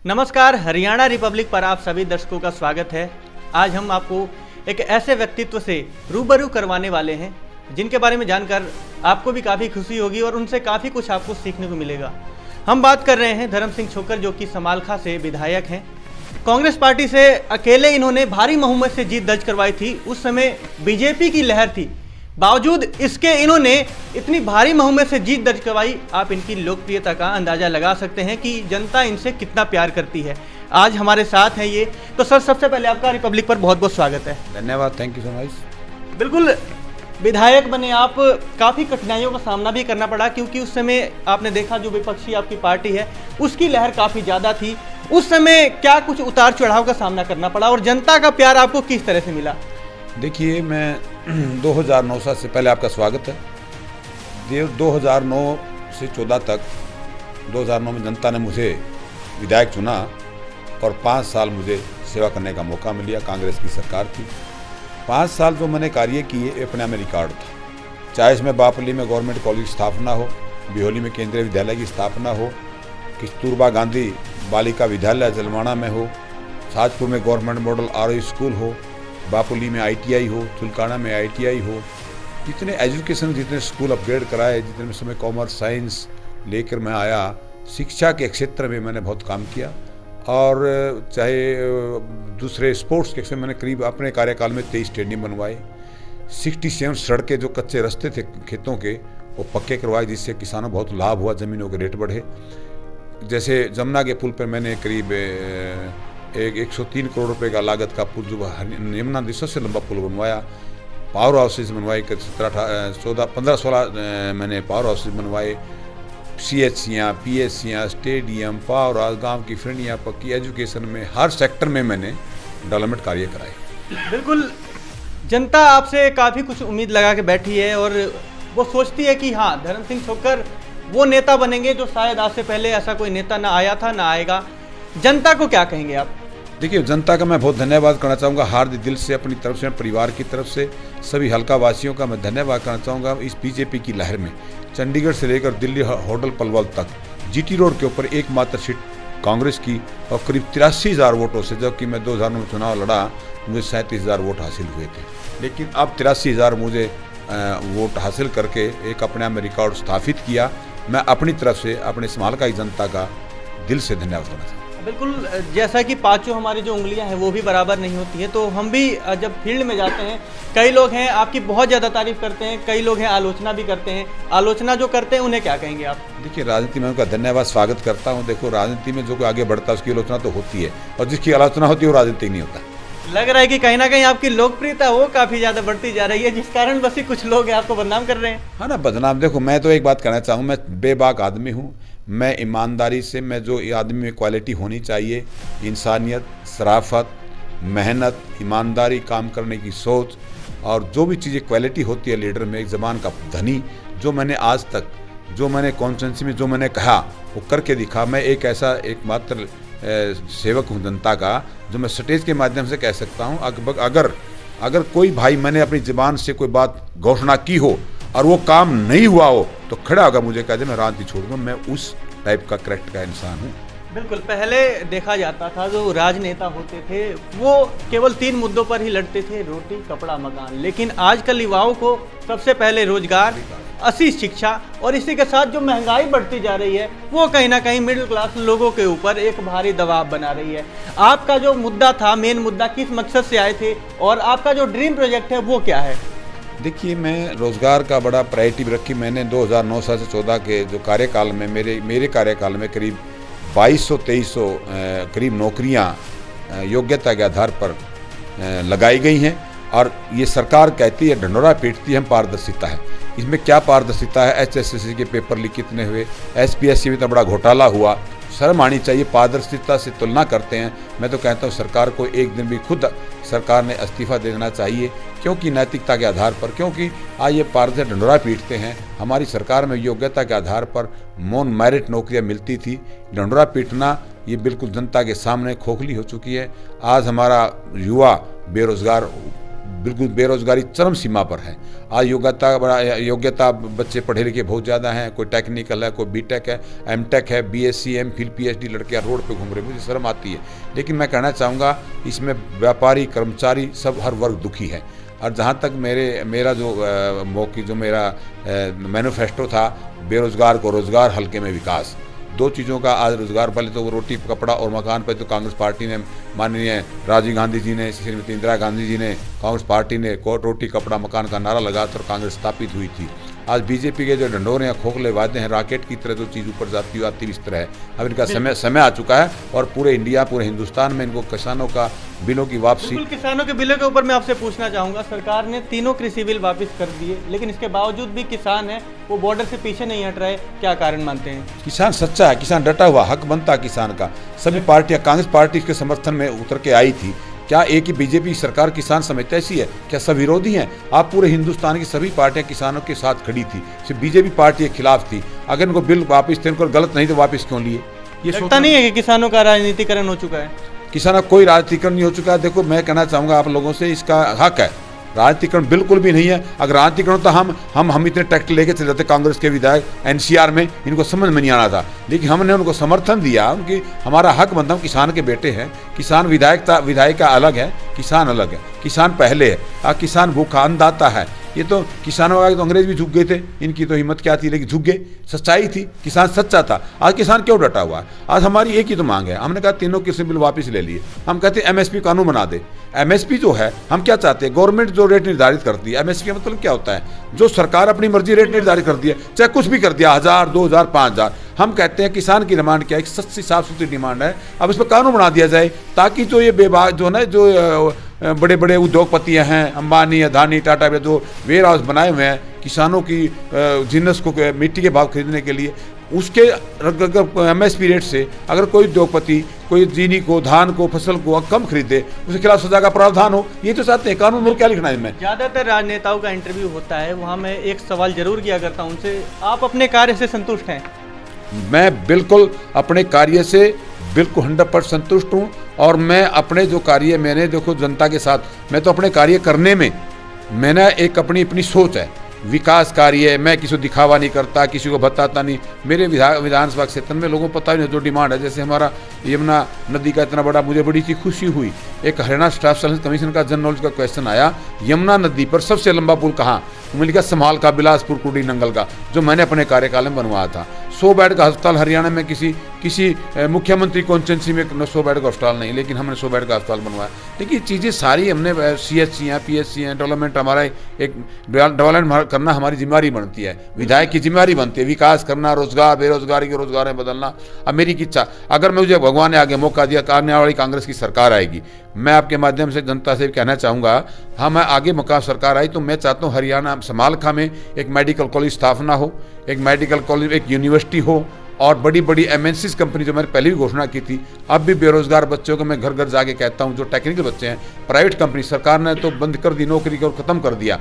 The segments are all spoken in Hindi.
नमस्कार, हरियाणा रिपब्लिक पर आप सभी दर्शकों का स्वागत है। आज हम आपको एक ऐसे व्यक्तित्व से रूबरू करवाने वाले हैं जिनके बारे में जानकर आपको भी काफ़ी खुशी होगी और उनसे काफ़ी कुछ आपको सीखने को मिलेगा। हम बात कर रहे हैं धर्म सिंह छोक्कर, जो कि समालखा से विधायक हैं। कांग्रेस पार्टी से अकेले इन्होंने भारी बहुमत से जीत दर्ज करवाई थी। उस समय बीजेपी की लहर थी, बावजूद इसके इन्होंने इतनी भारी बहुमत से जीत दर्ज करवाई। आप इनकी लोकप्रियता का अंदाजा लगा सकते हैं कि जनता इनसे कितना प्यार करती है। आज हमारे साथ हैं ये। तो सर, सबसे पहले आपका रिपब्लिक पर बहुत बहुत स्वागत है। धन्यवाद, थैंक यू सो मच। बिल्कुल, विधायक बने आप, काफ़ी कठिनाइयों का सामना भी करना पड़ा, क्योंकि उस समय आपने देखा जो विपक्षी आपकी पार्टी है उसकी लहर काफ़ी ज़्यादा थी। उस समय क्या कुछ उतार चढ़ाव का सामना करना पड़ा और जनता का प्यार आपको किस तरह से मिला? देखिए, मैं 2009 से पहले आपका स्वागत है। 2009 से 14 तक 2009 में जनता ने मुझे विधायक चुना और 5 साल मुझे सेवा करने का मौका मिला। कांग्रेस की सरकार थी। 5 साल जो मैंने कार्य किए अपने में रिकॉर्ड था। चाहे इसमें बापली में गवर्नमेंट कॉलेज की स्थापना हो, बिहोली में केंद्रीय विद्यालय की स्थापना हो, कस्तूरबा गांधी बालिका विद्यालय जलवाना में हो, साजपुर में गवर्नमेंट मॉडल आरओ स्कूल हो, बापुली में आईटीआई हो, तुलकाना में आईटीआई हो, जितने एजुकेशन, जितने स्कूल अपग्रेड कराए, जितने समय कॉमर्स साइंस लेकर मैं आया, शिक्षा के क्षेत्र में मैंने बहुत काम किया। और चाहे दूसरे स्पोर्ट्स के क्षेत्र में मैंने करीब अपने कार्यकाल में 23 स्टेडियम बनवाए, 67 सड़कें, जो कच्चे रास्ते थे खेतों के, वो पक्के करवाए, जिससे किसानों बहुत लाभ हुआ, ज़मीनों के रेट बढ़े। जैसे जमुना के पुल पर मैंने करीब 103 करोड़ रुपए का लागत का पुल, जो यमुना नदी सबसे लंबा पुल बनवाया। पावर हाउसेज बनवाए, 15-16 मैंने पावर हाउसेज बनवाए। CHCयाँ, PSCयाँ, स्टेडियम, पावर हाउस, गाँव की फिरनियाँ पक्की, एजुकेशन में हर सेक्टर में मैंने डेवलपमेंट कार्य कराए। बिल्कुल, जनता आपसे काफ़ी कुछ उम्मीद लगा के बैठी है और वो सोचती है कि हाँ, धर्म सिंह छोक्कर वो नेता बनेंगे जो शायद आज से पहले ऐसा कोई नेता ना आया था, ना आएगा। जनता को क्या कहेंगे आप? देखिए, जनता का मैं बहुत धन्यवाद करना चाहूँगा, हार्दिक दिल से, अपनी तरफ से, परिवार की तरफ से, सभी हल्का वासियों का मैं धन्यवाद करना चाहूँगा। इस बीजेपी की लहर में चंडीगढ़ से लेकर दिल्ली होटल पलवल तक GT रोड के ऊपर एकमात्र सीट कांग्रेस की, और करीब 83,000 वोटों से, जबकि मैं 2009 में चुनाव लड़ा, मुझे 37,000 वोट हासिल हुए थे। लेकिन अब 83,000 मुझे वोट हासिल करके एक अपने आप में रिकॉर्ड स्थापित किया। मैं अपनी तरफ से अपने समालखा की जनता का दिल से धन्यवाद करना चाहता हूँ। बिल्कुल, जैसा कि पांचों हमारी जो उंगलियां हैं वो भी बराबर नहीं होती हैं, तो हम भी जब फील्ड में जाते हैं, कई लोग हैं आपकी बहुत ज़्यादा तारीफ करते हैं, कई लोग हैं आलोचना भी करते हैं। आलोचना जो करते हैं उन्हें क्या कहेंगे आप? देखिए, राजनीति में उनका धन्यवाद स्वागत करता हूँ। देखो, राजनीति में जो कोई आगे बढ़ता है उसकी आलोचना तो होती है, और जिसकी आलोचना होती है वो राजनीति नहीं होता। लग रहा है कि कहीं ना कहीं आपकी लोकप्रियता वो काफ़ी ज़्यादा बढ़ती जा रही है, जिस कारण बस ही कुछ लोग हैं आपको बदनाम कर रहे हैं। हाँ ना, बदनाम। देखो, मैं तो एक बात कहना चाहूँ, मैं बेबाक आदमी हूँ। मैं ईमानदारी से, मैं जो आदमी में क्वालिटी होनी चाहिए, इंसानियत, शराफत, मेहनत, ईमानदारी, काम करने की सोच, और जो भी चीज़ें क्वालिटी होती है लीडर में, एक ज़बान का धनी, जो मैंने आज तक, जो मैंने कॉन्स्टिट्यूंसी में जो मैंने कहा वो करके दिखा। मैं एक ऐसा एकमात्र सेवक हूँ जनता का, जो मैं स्टेज के माध्यम से कह सकता हूँ। अगर कोई भाई, मैंने अपनी ज़बान से कोई बात घोषणा की हो और वो काम नहीं हुआ हो, तो खड़ा होगा मुझे कह दे, मैं राजनीति छोड़ दूँ। मैं उस टाइप का करेक्ट का इंसान हूँ। बिल्कुल, पहले देखा जाता था जो राजनेता होते थे वो केवल 3 मुद्दों पर ही लड़ते थे, रोटी, कपड़ा, मकान। लेकिन आजकल युवाओं को सबसे पहले रोजगार, अच्छी शिक्षा, और इसी के साथ जो महंगाई बढ़ती जा रही है वो कहीं ना कहीं मिडिल क्लास लोगों के ऊपर एक भारी दबाव बना रही है। आपका जो मुद्दा था, मेन मुद्दा, किस मकसद से आए थे और आपका जो ड्रीम प्रोजेक्ट है वो क्या है? देखिए, मैं रोज़गार का बड़ा प्रायोरिटी रखी। मैंने 2009 से 14 के जो कार्यकाल में, मेरे कार्यकाल में करीब 2200-2300 करीब नौकरियां योग्यता के आधार पर लगाई गई हैं। और ये सरकार कहती है, ढंढोरा पीटती है, हम पारदर्शिता है। इसमें क्या पारदर्शिता है? HSSC के पेपर लीक कितने हुए, SPSC में तो बड़ा घोटाला हुआ। शर्म आनी चाहिए। पारदर्शिता से तुलना करते हैं। मैं तो कहता हूँ सरकार को एक दिन भी खुद सरकार ने इस्तीफा दे देना चाहिए, क्योंकि नैतिकता के आधार पर, क्योंकि आज ये पारदर्शी ढंढोरा पीटते हैं। हमारी सरकार में योग्यता के आधार पर नॉन मेरिट नौकरियां मिलती थी। ढंढोरा पीटना ये बिल्कुल जनता के सामने खोखली हो चुकी है। आज हमारा युवा बेरोजगार बिल्कुल बेरोजगारी चरम सीमा पर है। आज योग्यता बच्चे पढ़े लिखे बहुत ज़्यादा हैं, कोई टेक्निकल है, कोई बीटेक है, एमटेक है, बीएससी एमफिल पीएचडी लड़कियां रोड पे घूम रहे, मुझे शर्म आती है। लेकिन मैं कहना चाहूँगा इसमें व्यापारी कर्मचारी सब हर वर्ग दुखी है। और जहाँ तक मेरा जो मेरा मैनिफेस्टो था, बेरोजगार को रोजगार, हल्के में विकास, दो चीज़ों का आज रोजगार, पहले तो वो रोटी कपड़ा और मकान पर तो कांग्रेस पार्टी ने, माननीय राजीव गांधी जी ने, श्रीमती इंदिरा गांधी जी ने, कांग्रेस पार्टी ने रोटी कपड़ा मकान का नारा लगाकर कांग्रेस स्थापित हुई थी। आज बीजेपी के जो डंडोरे हैं, खोखले वादे हैं, रॉकेट की तरह जो चीज़ ऊपर जाती आती इस तरह है। अब इनका समय आ चुका है और पूरे इंडिया, पूरे हिंदुस्तान में इनको किसानों का बिलों की वापसी। किसानों के बिलों के ऊपर मैं आपसे पूछना चाहूँगा, सरकार ने तीनों कृषि बिल वापस कर दिए, लेकिन इसके बावजूद भी किसान है वो बॉर्डर से पीछे नहीं हट रहे, क्या कारण मानते हैं? किसान सच्चा है, किसान डटा हुआ, हक बनता किसान का। सभी पार्टियां, कांग्रेस पार्टी इसके समर्थन में उतर के आई थी। क्या एक ही बीजेपी सरकार किसान समझते ऐसी है? क्या सब विरोधी हैं? आप पूरे हिंदुस्तान की सभी पार्टियां किसानों के साथ खड़ी थी, सिर्फ बीजेपी पार्टी के खिलाफ थी। अगर इनको बिल वापस थे, इनको गलत नहीं तो वापस क्यों लिए? ये लगता नहीं है कि किसानों का राजनीतिकरण हो चुका है? किसानों का कोई राजनीतिकरण नहीं हो चुका है। देखो, मैं कहना चाहूँगा आप लोगों से, इसका हक है, राजनीतिकरण बिल्कुल भी नहीं है। अगर राजनीतिकरण तो हम इतने ट्रैक्टर लेके चले जाते कांग्रेस के विधायक एनसीआर में, इनको समझ में नहीं आना था, लेकिन हमने उनको समर्थन दिया, उनकी हमारा हक बनता, हम किसान के बेटे हैं। किसान विधायिका अलग है, किसान अलग है, किसान पहले है। किसान भूखा अन्नदाता है। ये तो किसानों का तो अंग्रेज भी झुक गए थे, इनकी तो हिम्मत क्या थी, लेकिन झुक गए, सच्चाई थी, किसान सच्चा था। आज किसान क्यों डटा हुआ है? आज हमारी एक ही तो मांग है, हमने कहा तीनों कृषि बिल वापस ले लिए। हम कहते हैं एमएसपी कानून बना दे। एमएसपी जो है, हम क्या चाहते हैं, गवर्नमेंट जो रेट निर्धारित करती है, एमएसपी का मतलब क्या होता है, जो सरकार अपनी मर्जी रेट निर्धारित करती है, चाहे कुछ भी कर दिया, 1000, 2000, 5000। हम कहते हैं किसान की डिमांड क्या है, एक सच्ची साफ सुथरी डिमांड है। अब इस पर कानून बना दिया जाए, ताकि जो ये बेबाक जो ना, जो बड़े बड़े उद्योगपति हैं, अंबानी, अदानी, टाटा, जो वेयर हाउस बनाए हुए हैं किसानों की जिन्नस को मिट्टी के भाव खरीदने के लिए, उसके एमएसपी रेट से अगर कोई उद्योगपति कोई चीनी को, धान को, फसल को कम खरीदे, उसके खिलाफ सजा का प्रावधान हो। ये तो चाहते हैं कानून में, क्या लिखना है इनमें? ज़्यादातर राजनेताओं का इंटरव्यू होता है, वहाँ मैं एक सवाल जरूर किया करता हूँ उनसे, आप अपने कार्य से संतुष्ट हैं? मैं बिल्कुल अपने कार्य से बिल्कुल 100% संतुष्ट हूँ। और मैं अपने जो कार्य मैंने, देखो जनता के साथ, मैं तो अपने कार्य करने में मैंने एक अपनी सोच है, विकास कार्य। मैं किसी को दिखावा नहीं करता, किसी को बताता नहीं। मेरे विधानसभा क्षेत्र में लोगों को पता ही नहीं जो डिमांड है। जैसे हमारा यमुना नदी का इतना बड़ा, मुझे बड़ी सी खुशी हुई, एक हरियाणा स्टाफ सर्विस कमीशन का जनरल नॉलेज का क्वेश्चन आया, यमुना नदी पर सबसे लंबा पुल कहाँ? मैंने कहा समाल का, बिलासपुर कुड़ी नंगल का, जो मैंने अपने कार्यकाल में बनवाया था। 100 बेड का अस्पताल हरियाणा में किसी मुख्यमंत्री कॉन्स्टिट्यूंसी में 100 बेड का अस्पताल नहीं, लेकिन हमने 100 बेड का अस्पताल बनवाया। देखिए चीज़ें सारी हमने, CHC हैं, PHC हैं, डेवलपमेंट हमारा एक डेवलपमेंट करना हमारी जिम्मेदारी बनती है, विधायक की जिम्मेदारी बनती है, विकास करना, रोजगार, बेरोजगारी के रोजगार में बदलना। अब मेरी इच्छा, अगर मुझे भगवान ने आगे मौका दिया, आने वाली कांग्रेस की सरकार आएगी, मैं आपके माध्यम से जनता से कहना चाहूँगा, हाँ मैं आगे मौका सरकार आई तो मैं चाहता हूँ हरियाणा समालखा में एक मेडिकल कॉलेज स्थापना हो, एक मेडिकल कॉलेज, एक यूनिवर्सिटी हो, और बड़ी बड़ी MNCs कंपनी जो मैंने पहले भी घोषणा की थी। अब भी बेरोजगार बच्चों को मैं घर घर जाके कहता हूँ, जो टेक्निकल बच्चे हैं, प्राइवेट कंपनी, सरकार ने तो बंद कर दी, नौकरी को ख़त्म कर दिया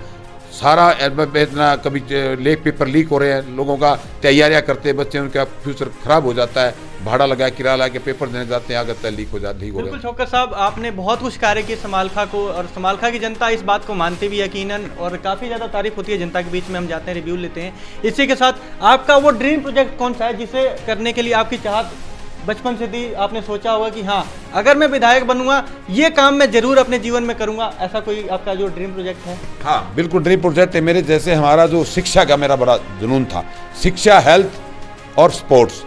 सारा। इतना कभी पेपर लीक हो रहे हैं, लोगों का तैयारियां करते हैं बच्चे, उनका फ्यूचर खराब हो जाता है, भाड़ा लगा, किराया लगा के पेपर देने जाते हैं, आगे लीक हो जाता है। बिल्कुल छोकर साहब, आपने बहुत कुछ कार्य किया समालखा को, और समालखा की जनता इस बात को मानती भी यकीनन, और काफ़ी ज़्यादा तारीफ होती है जनता के बीच में। हम जाते हैं, रिव्यू लेते हैं। इसी के साथ आपका वो ड्रीम प्रोजेक्ट कौन सा है जिसे करने के लिए आपकी चाहत बचपन से थी? आपने सोचा होगा कि हाँ, अगर मैं विधायक बनूंगा, ये काम मैं जरूर अपने जीवन में करूंगा, ऐसा कोई आपका जो ड्रीम प्रोजेक्ट है? हाँ बिल्कुल, ड्रीम प्रोजेक्ट है मेरे। जैसे हमारा जो शिक्षा का मेरा बड़ा जुनून था, शिक्षा, हेल्थ और स्पोर्ट्स।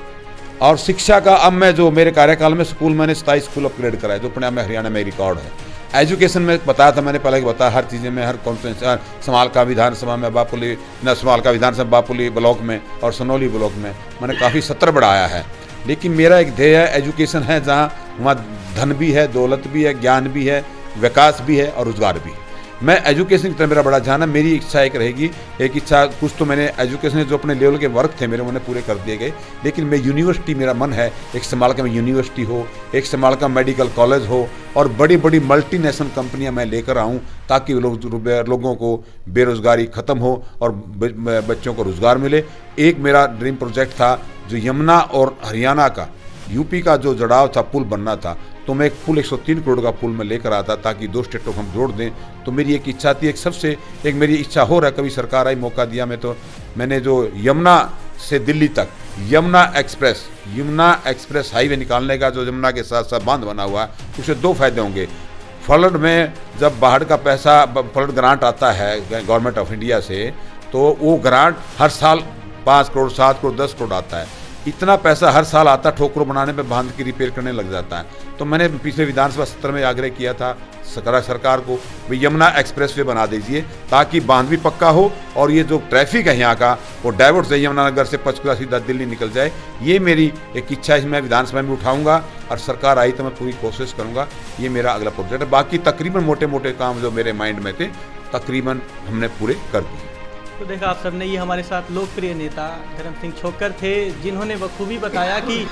और शिक्षा का अब मैं जो मेरे कार्यकाल में स्कूल, मैंने 27 स्कूल अपग्रेड कराए, जो अपने में हरियाणा में रिकॉर्ड है। एजुकेशन में बताया था मैंने, पहले बताया, हर चीज़ें में, हर कॉन्फ्रेंस, समालखा विधानसभा में, बापुली न समालखा विधानसभा बापुली ब्लॉक में और सनौली ब्लॉक में मैंने काफ़ी सत्र बढ़ाया है। लेकिन मेरा एक ध्येय है, एजुकेशन है, जहाँ वहाँ धन भी है, दौलत भी है, ज्ञान भी है, विकास भी है और रोजगार भी। मैं एजुकेशन की तरफ मेरा बड़ा ध्यान है। मेरी इच्छा एक रहेगी, एक इच्छा, कुछ तो मैंने एजुकेशन जो अपने लेवल के वर्क थे मेरे, उन्हें पूरे कर दिए गए, लेकिन मैं यूनिवर्सिटी, मेरा मन है एक समालखा में यूनिवर्सिटी हो, एक समालखा मेडिकल कॉलेज हो, और बड़ी बड़ी मल्टीनेशनल कंपनियां मैं लेकर आऊं, ताकि लोगों को बेरोजगारी ख़त्म हो और बच्चों को रोजगार मिले। एक मेरा ड्रीम प्रोजेक्ट था जो यमुना और हरियाणा का यूपी का जो जड़ाव था, पुल बनना था, तो मैं एक पुल 103 करोड़ का पुल मैं लेकर आता ताकि 2 स्टेटों को हम जोड़ दें। तो मेरी एक इच्छा थी, एक मेरी इच्छा हो रहा है, कभी सरकार आई मौका दिया मैंने जो यमुना से दिल्ली तक यमुना एक्सप्रेस हाईवे निकालने का, जो यमुना के साथ साथ बांध बना हुआ है, उससे 2 फायदे होंगे। फ्लड में जब बाढ़ का पैसा, फ्लड ग्रांट आता है गवर्नमेंट ऑफ इंडिया से, तो वो ग्रांट हर साल 5 करोड़ 7 करोड़ 10 करोड़ आता है। इतना पैसा हर साल आता, ठोकरों बनाने में बांध की रिपेयर करने लग जाता है। तो मैंने पिछले विधानसभा सत्र में आग्रह किया था सरकार को, भाई यमुना एक्सप्रेस वे बना दीजिए ताकि बांध भी पक्का हो और ये जो ट्रैफिक है यहाँ का वो डाइवर्ट से यमुनानगर से पंचकुला सीधा दिल्ली निकल जाए। ये मेरी एक इच्छा है, मैं विधानसभा में उठाऊंगा और सरकार आई तो मैं पूरी कोशिश करूंगा। ये मेरा अगला प्रोजेक्ट है। बाकी तकरीबन मोटे मोटे काम जो मेरे माइंड में थे तकरीबन हमने पूरे कर दिए। तो देखा आप सबने, ये हमारे साथ लोकप्रिय नेता धर्म सिंह छोक्कर थे, जिन्होंने बखूबी बताया कि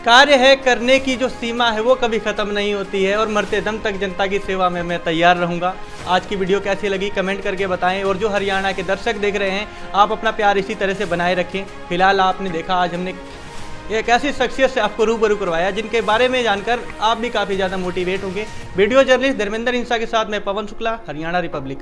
कार्य है करने की जो सीमा है वो कभी ख़त्म नहीं होती है और मरते दम तक जनता की सेवा में मैं तैयार रहूँगा। आज की वीडियो कैसी लगी कमेंट करके बताएं और जो हरियाणा के दर्शक देख रहे हैं, आप अपना प्यार इसी तरह से बनाए रखें। फिलहाल आपने देखा, आज हमने एक ऐसी शख्सियत से आपको रूबरू करवाया जिनके बारे में जानकर आप भी काफ़ी ज़्यादा मोटिवेट होंगे। वीडियो जर्नलिस्ट धर्मेंद्र इंसा के साथ मैं पवन शुक्ला, हरियाणा रिपब्लिक।